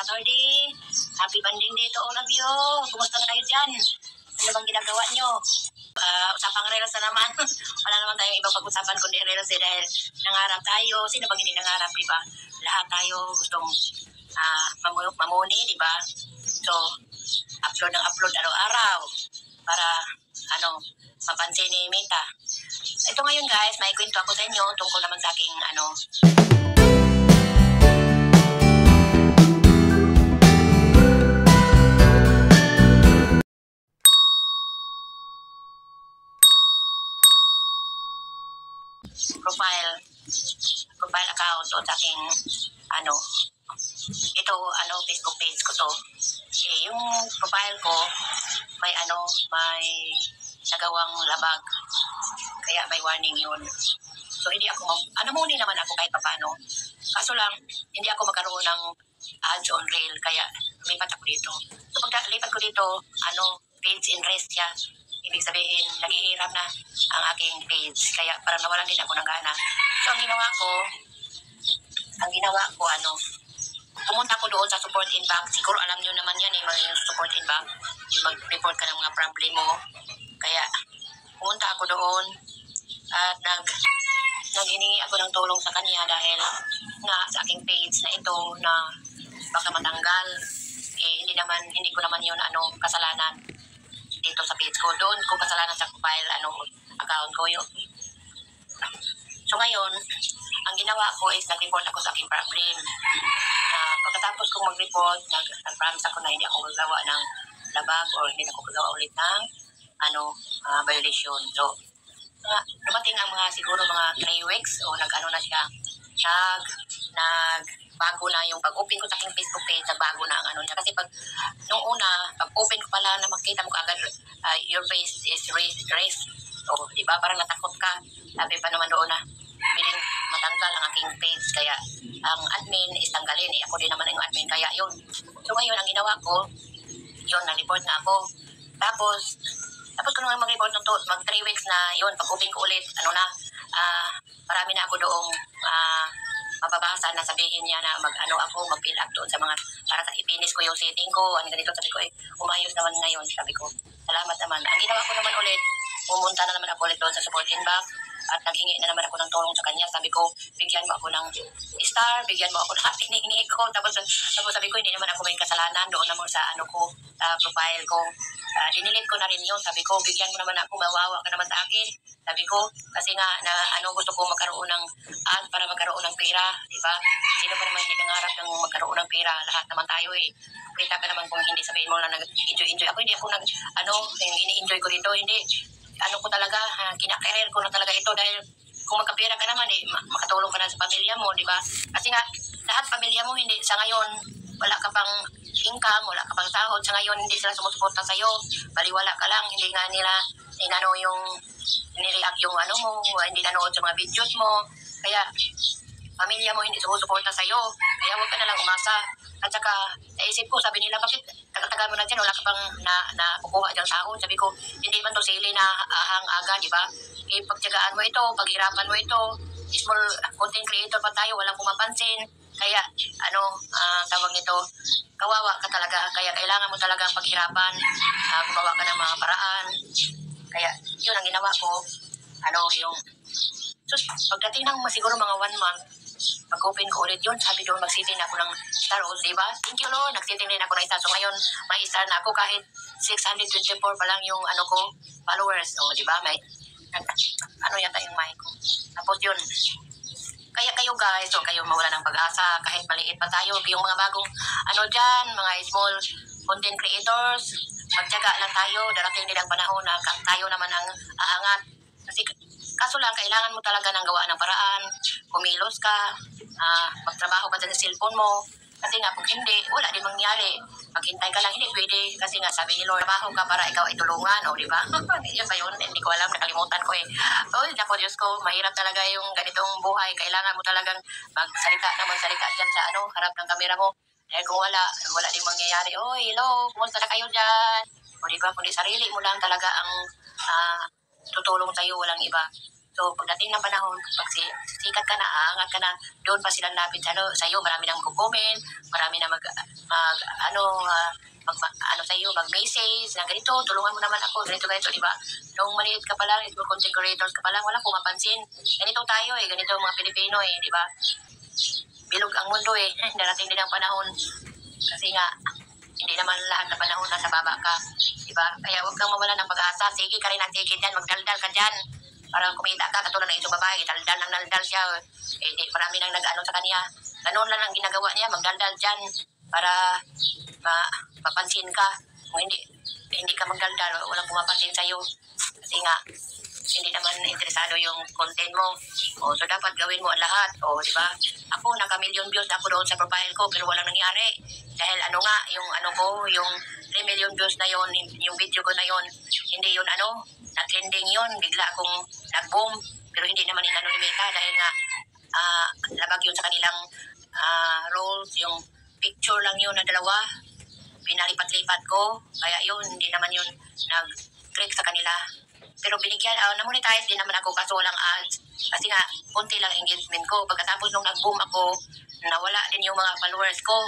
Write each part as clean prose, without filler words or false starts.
Saturday. Happy banding day to all of you. Kumusta na kayo dyan? Ano bang ginagawa nyo? Usapang reels na naman. Wala naman tayong ibang pag-usapan kundi reels dahil nangarap tayo. Sino bang hindi nangarap, di ba? Lahat tayo gustong mamuni, di ba? So, upload ng upload araw-araw para mapansin ni Meta. Ito ngayon guys, may kwento ako sa inyo tungkol naman sa aking profile account o sa aking Facebook page ko to. Yung profile ko may nagawang labag, kaya may warning yun. So hindi ako muni naman ako kahit paano. Kaso lang hindi ako magkaroon ng ads on reel, kaya lumipat ako dito. So pag lipat ko dito, page in rest siya. Ibig sabihin, naghihirap na ang aking page. Kaya parang nawalan din ako ng gana. So, ang ginawa ko, pumunta ko doon sa support in bank. Siguro alam nyo naman yan, yung support in bank. Yung mag-report ka ng mga problem mo. Kaya, pumunta ako doon at naghiningi ako ng tulong sa kanya dahil nga sa aking page na ito na baka matanggal. Hindi ko naman yun kasalanan dito sa page ko. Doon ko kasalanan sa profile account ko yun. So ngayon, ang ginawa ko is nag-report ako sa aking problem. Pagkatapos kong mag-report, nag-promise ako na hindi ako gagawa ng labag or hindi ako gagawa ulit ng violation. So, dumating ang siguro mga 3 weeks o na siya. Bago na yung pag-open ko sa aking Facebook page, nagbago na ang niya. Kasi nung una, pag-open ko pala na makita mo kaagad, your face is raised. So, di ba? Parang natakot ka. Sabi pa naman doon na, piling matanggal ang aking page. Kaya, ang admin is tanggalin. Ako din naman yung admin. Kaya yun. So, ngayon, ang ginawa ko, yun, nag-report na ako. Tapos ko nung mag-report ng mag 3 weeks na yun, pag-open ko ulit, marami na ako doong mababasa na sabihin niya na mag-fill up doon sa mga, para sa ipinis ko yung setting ko, ganito, sabi ko, umayos naman ngayon, sabi ko, salamat naman. Ang ginawa ko naman ulit, pumunta na naman ako ulit doon sa support inbox, at naghingi na naman ako ng tulong sa kanya. Sabi ko, bigyan mo ako ng star, bigyan mo ako ng hinihingi ko. Tapos sabi ko, hindi naman ako may kasalanan doon naman sa profile ko. Dinilit ko na rin yun. Sabi ko, bigyan mo naman ako, mawawa ka naman sa akin. Sabi ko, kasi nga, gusto ko magkaroon ng ad para magkaroon ng pera. Diba? Sino ba naman hindi nangarap ng magkaroon ng pera? Lahat naman tayo Kita ka naman kung hindi sabihin mo na nag-enjoy. Ako hindi ako ini-enjoy ko dito. Hindi. Ko talaga, kinakarir ko na talaga ito dahil kung magkapera ka naman, makatulong ka na sa pamilya mo, di ba? Kasi nga, lahat pamilya mo, hindi, sa ngayon, wala ka pang income, wala ka pang sahod, sa ngayon, hindi sila sumusuporta sa'yo, baliwala ka lang, hindi nga nila, yung, nireact yung mo, hindi nanood sa mga videos mo, kaya, pamilya mo hindi sumusuporta sa'yo, kaya huwag ka na lang umasa. At saka, naisip ko, sabi nila, bakit tagal-tagal mo na dyan, wala ka pang nakukuha dyan sahod. Sabi ko, hindi man to sili na ahang-aga, di ba? Pagtyagaan mo ito, paghirapan mo ito, small content creator pa tayo, walang pumapansin. Kaya, tawag nito, kawawa ka talaga. Kaya kailangan mo talagang paghirapan, gumawa ka ng mga paraan. Kaya, yun ang ginawa ko, so, pagdating ng siguro mga 1 month, pag-open ko ulit yun, sabi doon, mag-sitting ako ng star, diba? Thank you, Lord, nag-sitting rin ako ng isa. So ngayon, may star na ako kahit 624 pa lang yung followers. O, diba? May, yata yung mic ko. Tapos yun, kaya kayo guys, kayo mawala ng pag-asa, kahit maliit pa tayo, yung mga bagong, dyan, mga small content creators, magtyaga lang tayo, darating din ang panahon na tayo naman ang aangat. Kasi, kaso lang, kailangan mo talaga ng gawa ng paraan, kumilos ka, magtrabaho ka sa cellphone mo, kasi nga, kung hindi, wala din mangyari. Maghintay ka lang, hindi pwede, kasi nga, sabi ni Lord, trabaho ka para ikaw ay tulungan, o diba? Yun ba yun? Hindi ko alam, nakalimutan ko So, naku, Diyos ko, mahirap talaga yung ganitong buhay. Kailangan mo talagang magsalita dyan sa harap ng kamera mo. Dahil kung wala din mangyayari, hello, kumusta na kayo dyan? O diba, kundi sarili mo lang talaga ang tutulong sa'yo, walang iba. So, pagdating ng panahon, pag sikat ka na, aangat ka na, doon pa sila lapit sa'yo, marami nang mag-comment, marami na mag-message na ganito, tulungan mo naman ako, ganito, di ba? Nung maliit ka pa lang, content creators ka pa lang, walang pumapansin. Ganito tayo ganito ang mga Pilipino di ba? Bilog ang mundo darating din ang panahon. Kasi nga, hindi naman lahat ng panahon nasa baba ka, di ba? Kaya huwag kang mawala ng pag-asa, sige ka rin ang tigil dyan, magdaldal ka dyan. Parang kumita ka, katulad ng isang babae, daldal ng daldal siya. Marami nang nag-ano sa kanya. Ganun lang ang ginagawa niya, magdaldal dyan para mapansin ka. Kung hindi ka magdaldal, walang pumapansin sa'yo. Kasi nga, hindi naman interesado yung content mo. So dapat gawin mo ang lahat. Di ba? Ako, naka-million views na ako doon sa profile ko, pero walang nangyari. Dahil yung 3 million views na yon, yung video ko na yon, hindi yun na-trending yun. Bigla akong nag-boom. Pero hindi naman inano ni Meta dahil nga labag yun sa kanilang roles. Yung picture lang yun na dalawa. Pinalipat-lipat ko. Kaya yun, hindi naman yun nag-click sa kanila. Pero binigyan, na-monetize din naman ako kaso walang ads. Kasi nga, konti lang engagement ko. Pagkatapos nung nag-boom ako, nawala din yung mga followers ko.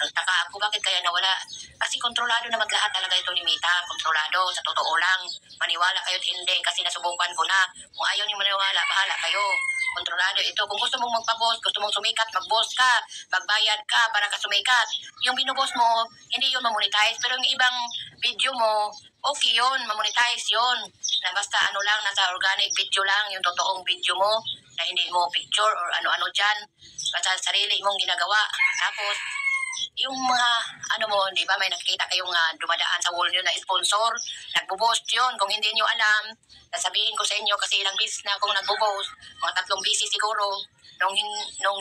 Nagtaka ako, bakit kaya nawala? Kasi kontrolado naman lahat talaga ito ni Meta. Kontrolado, sa totoo lang. Maniwala kayo't hindi kasi nasubukan ko na. Kung ayaw niyo maniwala, bahala kayo. Kontrolado ito. Kung gusto mong magpa-boss, gusto mong sumikat, mag-boss ka, magbayad ka para ka sumikat. Yung binuboss mo, hindi yun mamonetize. Pero yung ibang video mo, okay yun, mamonetize yun. Na basta lang, nasa organic video lang, yung totoong video mo, na hindi mo picture or ano-ano dyan. Basta sarili mong ginagawa. Tapos, yung mga, di ba, may nakikita kayong dumadaan sa wall nyo na sponsor, nagbo-boast yun. Kung hindi nyo alam, sasabihin ko sa inyo kasi ilang beses na akong nagbo-boast, mga 3 beses siguro, nung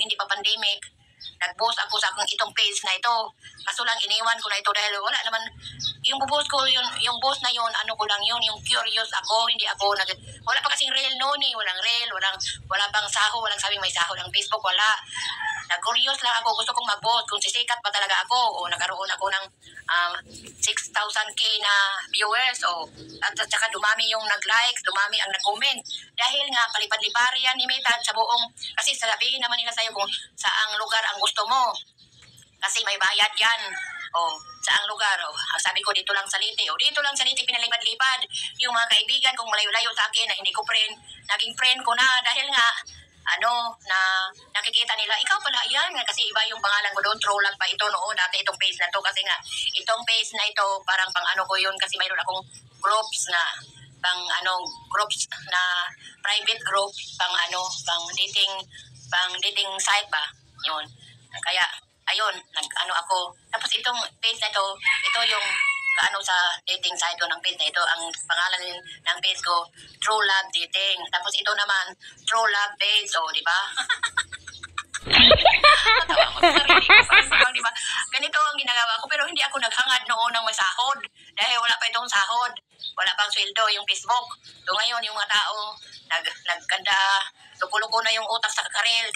hindi pa pandemic, nag-boast ako sa itong page na ito. Kaso lang iniwan ko na ito dahil wala naman, yung boast ko, yung boast na yun, ko lang yun, yung curious ako, hindi ako, wala pa kasing real noon walang real, wala pang saho, walang sabing may saho ng Facebook, wala. Nag-curious lang ako, gusto kong mag-boast, kung sisikat pa talaga ako, nagkaroon ako ng 6,000k na viewers, at saka dumami yung nag-like, dumami ang nag-comment. Dahil nga, palipad-lipari yan ni Meta sa buong, kasi sabihin naman nila sa'yo kung saang lugar ang gusto mo. Kasi may bayad yan. Saang lugar? Sabi ko, dito lang sa Leyte. Dito lang sa Leyte, pinalipad-lipad. Yung mga kaibigan kong malayo-layo sa akin na hindi ko friend, naging friend ko na dahil nga, na nakikita nila, ikaw pala yan. Kasi iba yung pangalan ko doon, True Love pa ito noon. Dati itong page na to. Kasi nga, itong page na ito, parang pang ko yun. Kasi mayroon akong groups na, groups na private group, pang dating site ba. Yun. Kaya, ayun, ako. Tapos itong page na ito yung sa dating site ko ng page na ito. Ang pangalan ng page ko, True Love Dating. Tapos ito naman, True Love Page. Di ba? Natawa ko sa sarili ko. Di ba? Ganito ang ginagawa ko, pero hindi ako naghangad noon ng may sahod. Dahil wala pa itong sahod. Wala pang sweldo yung Facebook. So ngayon, yung mga tao, nagkanda, luko-luko na yung utak sa karel,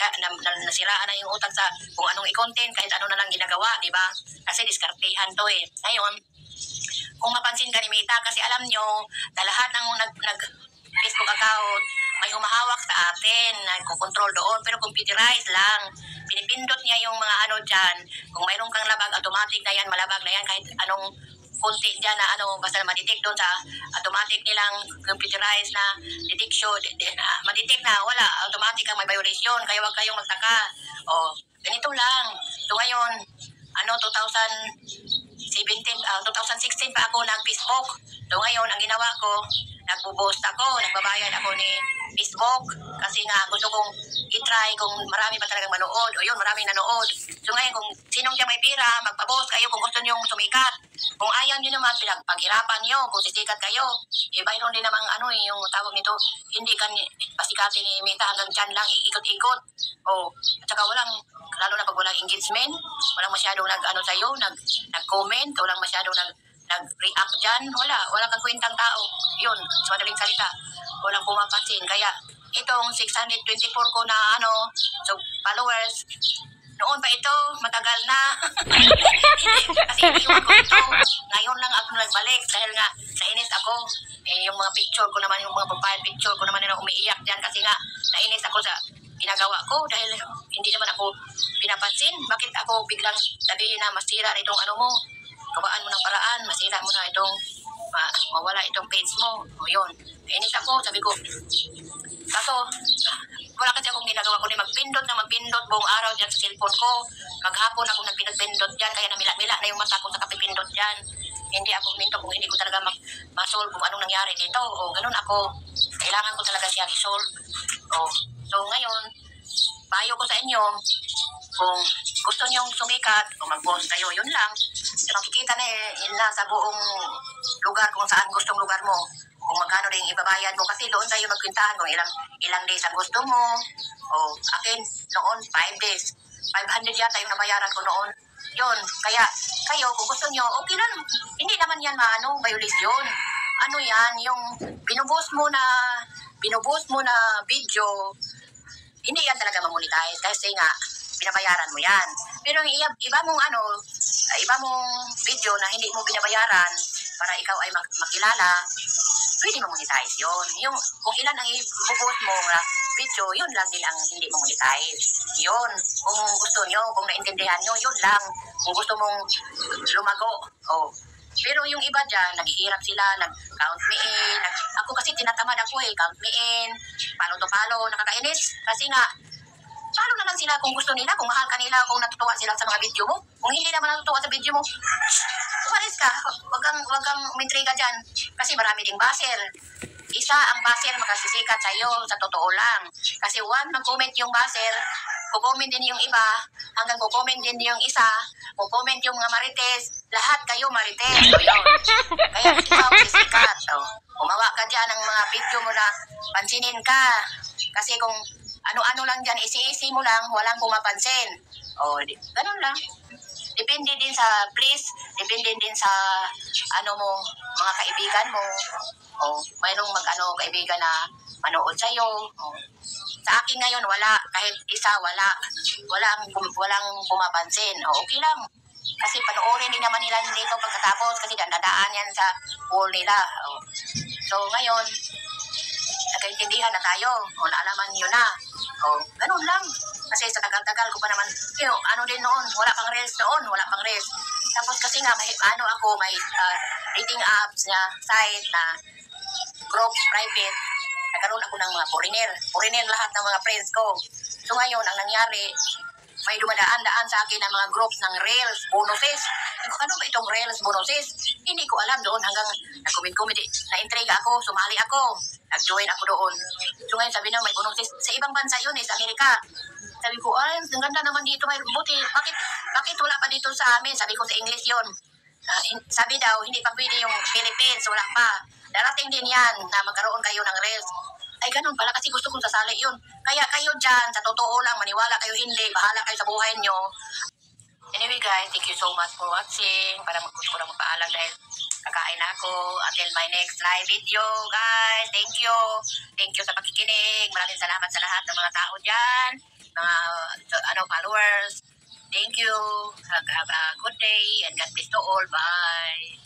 nasiraan na yung utak sa kung anong i-content, kahit ano na lang ginagawa, di ba? Kasi diskartehan to Ngayon, kung mapansin ka ni Meta, kasi alam nyo, na lahat ng Facebook account, may humahawak sa atin, nagko-control doon, pero computerized lang. Pinipindot niya yung mga dyan. Kung mayroon kang labag, automatic na yan, malabag na yan, kahit anong konti dyan na basta madetect doon sa automatic nilang computerized na detection, madetect na, wala, automatic ang may violation, kaya huwag kayong magtaka. Ganito lang. So ngayon, 2016 pa ako nag-Facebook. So ngayon, ang ginawa ko, nagbo-boast ako, nagbabayad ako ni Facebook kasi nga gusto kong i-try kung marami pa talagang manood. Maraming nanood. So ngayon, kung sinong dyan may pira, magpa-boast kayo kung gusto nyo sumikat. Kung ayaw nyo naman, paghirapan nyo kung sisikat kayo. Mayroon din namang yung tawag nito, hindi ka pasikatin ni Meta hanggang dyan lang, iikot-ikot. At saka lalo na pag walang engagement, walang masyadong sa'yo, nag-comment, walang masyadong nag-react dyan, wala kang kwentang tao. Yun, sa madaling salita, walang pumapansin. Kaya, itong 624 ko na so followers, Noon pa ito, matagal na. Kasi iniwan ko ito. Ngayon lang ako nagbalik dahil nga nainis ako. Yung mga picture ko naman, yung mga profile picture ko naman na umiiyak dyan kasi nga nainis ako sa ginagawa ko dahil hindi naman ako pinapansin. Bakit ako biglang sabihin na masira na itong ano mo? Gawaan mo ng paraan, masira mo na itong mawala itong page mo. O yun. Nainis ako, sabi ko. Kaso, wala kasi akong ginagawa kundi magpindot buong araw dyan sa cellphone ko. Maghapon ako nagpindot dyan, kaya namila-mila na yung mata ko sa kapipindot dyan. Hindi ako minto kung hindi ko talaga ma-solve kung anong nangyari dito. O, ganun ako. Kailangan ko talaga siya i-solve. O, so ngayon, payo ko sa inyo, kung gusto niyong sumikat, kung mag-post kayo, yun lang. Makikita na yun na sa buong lugar kung saan gustong lugar mo. Kung magkano rin ibabayad mo kasi doon tayo magkwintahan kung ilang days ang gusto mo. O akin noon 5 days. 500 yata yung nabayaran ko noon. Yun, kaya kayo kung gusto nyo, okay lang. Hindi naman yan violation. Ano yan, yung binubos mo na video, hindi yan talaga mamonetize kasi nga binabayaran mo yan. Pero yung iba mong video na hindi mo binabayaran para ikaw ay makilala, pwede mo monetize yun. Yung kung ilan ang ibubos mo na video, yun lang din ang hindi mo monetize. Yun. Kung gusto nyo, kung naintindihan nyo, yun lang. Kung gusto mong lumago, oh. Pero yung iba dyan, naghihirap sila, nag-count me in. Ako kasi tinatamad ako count me in, palo to palo, nakakainis. Kasi nga, palo na lang sila kung gusto nila, kung mahal ka nila, kung natutuwa sila sa mga video mo. Kung hindi naman natutuwa sa video mo, umalis ka. Wag kang umintriga dyan. Kasi marami ding baser. Isa ang baser makasisikat sa'yo, sa totoo lang. Kasi one, mag-comment yung baser, kukomment din yung iba, hanggang kukomment din yung isa, kukomment yung mga marites, lahat kayo marites. So yun. Kaya ikaw sisikat. Umawa ka dyan ng mga video mo na pansinin ka. Kasi kung ano-ano lang dyan, isi-isi mo lang, walang pumapansin. Ganun lang. Depende din sa depende din sa mga kaibigan mo. Mayroong kaibigan na manood sa'yo. Sa akin ngayon, wala. Kahit isa, wala. Walang pumapansin. Okay lang. Kasi panoorin din naman nila dito pagkatapos kasi dadaan yan sa wall nila. So ngayon, nagkaintindihan na tayo. Naalaman nyo na. Ganun lang. Kasi sa tagal-tagal ko pa naman, din noon, wala pang reels noon, wala pang reels. Tapos kasi nga, may dating apps na site na groups, private, nagkaroon ako ng mga foreigner lahat ng mga friends ko. So ngayon, ang nangyari, may dumadaan-daan sa akin ng mga groups ng reels, bonuses. Ano ba itong reels, bonuses? Hindi ko alam doon hanggang nag-comment, na-intriga ako, sumali ako, nag-join ako doon. So ngayon sabi na may bonuses, sa ibang bansa yun, sa Amerika. Sabi ko, ay, ang ganda naman dito, may buti. Bakit wala pa dito sa amin? Sabi ko sa English yun. Sabi daw, hindi pa pwede yung Philippines, wala pa. Darating din yan na magkaroon kayo ng reels. Ay, ganun pala kasi gusto kong sasali yun. Kaya kayo dyan, sa totoo lang, maniwala kayo hindi, bahala kayo sa buhay nyo. Anyway guys, thank you so much for watching. Para gusto ko na magpaalam dahil kakain na ako. Until my next live video, guys. Thank you. Thank you sa pakikinig. Maraming salamat sa lahat ng mga tao dyan. Mga followers. Thank you. Have a good day and God bless to all. Bye.